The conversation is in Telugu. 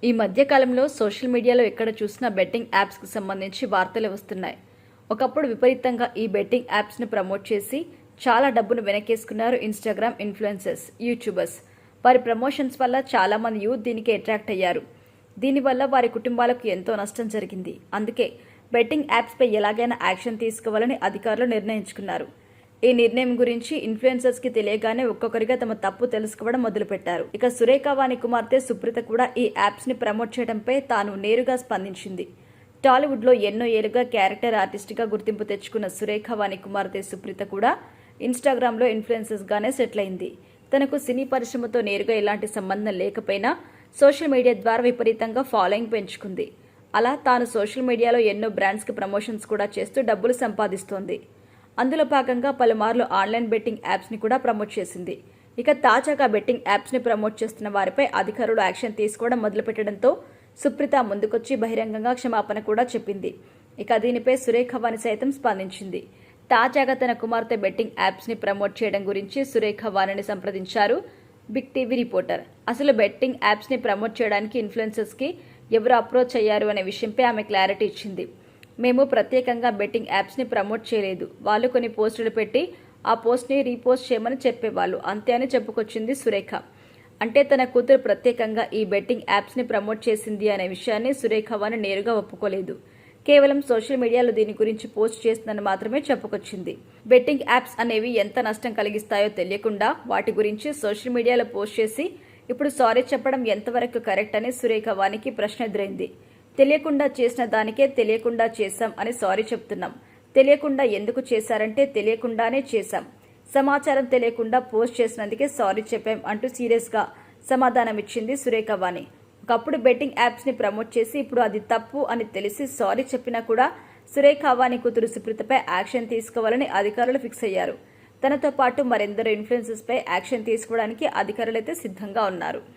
ఈ మధ్య కాలంలో సోషల్ మీడియాలో ఎక్కడ చూసినా బెట్టింగ్ యాప్స్కి సంబంధించి వార్తలు వస్తున్నాయి. ఒకప్పుడు విపరీతంగా ఈ బెట్టింగ్ యాప్స్ని ప్రమోట్ చేసి చాలా డబ్బును వెనకేసుకున్నారు ఇన్స్టాగ్రామ్ ఇన్ఫ్లుయెన్సర్స్, యూట్యూబర్స్. వారి ప్రమోషన్స్ వల్ల చాలా మంది యూత్ దీనికి అట్రాక్ట్ అయ్యారు. దీనివల్ల వారి కుటుంబాలకు ఎంతో నష్టం జరిగింది. అందుకే బెట్టింగ్ యాప్స్పై ఎలాగైనా యాక్షన్ తీసుకోవాలని అధికారులు నిర్ణయించుకున్నారు. ఈ నిర్ణయం గురించి ఇన్ఫ్లుయెన్సర్స్ కి తెలియగానే ఒక్కొక్కరిగా తమ తప్పు తెలుసుకోవడం మొదలుపెట్టారు. ఇక సురేఖ వాణి కుమార్తె సుప్రీత కూడా ఈ యాప్స్ ని ప్రమోట్ చేయడంపై తాను నేరుగా స్పందించింది. టాలీవుడ్ లో ఎన్నో ఏళ్లుగా క్యారెక్టర్ ఆర్టిస్ట్ గా గుర్తింపు తెచ్చుకున్న సురేఖ వాణి కుమార్తె సుప్రీత కూడా ఇన్స్టాగ్రామ్ లో ఇన్ఫ్లుయెన్సర్స్ గానే సెటిల్ అయింది. తనకు సినీ పరిశ్రమతో నేరుగా ఎలాంటి సంబంధం లేకపోయినా సోషల్ మీడియా ద్వారా విపరీతంగా ఫాలోయింగ్ పెంచుకుంది. అలా తాను సోషల్ మీడియాలో ఎన్నో బ్రాండ్స్ కి ప్రమోషన్స్ కూడా చేస్తూ డబ్బులు సంపాదిస్తోంది. అందులో భాగంగా పలుమార్లు ఆన్లైన్ బెట్టింగ్ యాప్స్ ని కూడా ప్రమోట్ చేసింది. ఇక తాజాగా బెట్టింగ్ యాప్స్ ని ప్రమోట్ చేస్తున్న వారిపై అధికారులు యాక్షన్ తీసుకోవడం మొదలుపెట్టడంతో సుప్రీత ముందుకొచ్చి బహిరంగంగా క్షమాపణ కూడా చెప్పింది. ఇక దీనిపై సురేఖ వాణి సైతం స్పందించింది. తాజాగా తన కుమార్తె బెట్టింగ్ యాప్స్ ని ప్రమోట్ చేయడం గురించి సురేఖ వాణిని సంప్రదించారు బిగ్ టీవీ రిపోర్టర్. అసలు బెట్టింగ్ యాప్స్ ని ప్రమోట్ చేయడానికి ఇన్ఫ్లుయెన్సర్స్ కి ఎవరు అప్రోచ్ అయ్యారు అనే విషయంపై ఆమె క్లారిటీ ఇచ్చింది. మేము ప్రత్యేకంగా బెట్టింగ్ యాప్స్ని ప్రమోట్ చేయలేదు. వాళ్ళు కొన్ని పోస్టులు పెట్టి ఆ పోస్ట్ని రీపోస్ట్ చేయమని చెప్పేవాళ్ళు, అంతే అని చెప్పుకొచ్చింది సురేఖ. అంటే తన కూతురు ప్రత్యేకంగా ఈ బెట్టింగ్ యాప్స్ని ప్రమోట్ చేసింది అనే విషయాన్ని సురేఖ వాణి నేరుగా ఒప్పుకోలేదు. కేవలం సోషల్ మీడియాలో దీని గురించి పోస్ట్ చేస్తుందని మాత్రమే చెప్పుకొచ్చింది. బెట్టింగ్ యాప్స్ అనేవి ఎంత నష్టం కలిగిస్తాయో తెలియకుండా వాటి గురించి సోషల్ మీడియాలో పోస్ట్ చేసి ఇప్పుడు సారీ చెప్పడం ఎంతవరకు కరెక్ట్ అని సురేఖ వాణికి ప్రశ్న ఎదురైంది. తెలియకుండా చేసిన దానికే తెలియకుండా చేశాం అని సారీ చెప్తున్నాం. తెలియకుండా ఎందుకు చేశారంటే తెలియకుండానే చేశాం. సమాచారం తెలియకుండా పోస్ట్ చేసినందుకే సారీ చెప్పాం అంటూ సీరియస్గా సమాధానమిచ్చింది సురేఖ వాణి. ఒకప్పుడు బెట్టింగ్ యాప్స్ ని ప్రమోట్ చేసి ఇప్పుడు అది తప్పు అని తెలిసి సారీ చెప్పినా కూడా సురేఖ వాణి కూతురు సుప్రీతపై యాక్షన్ తీసుకోవాలని అధికారులు ఫిక్స్ అయ్యారు. తనతో పాటు మరెందరో ఇన్ఫ్లుయెన్సర్స్ పై యాక్షన్ తీసుకోవడానికి అధికారులైతే సిద్ధంగా ఉన్నారు.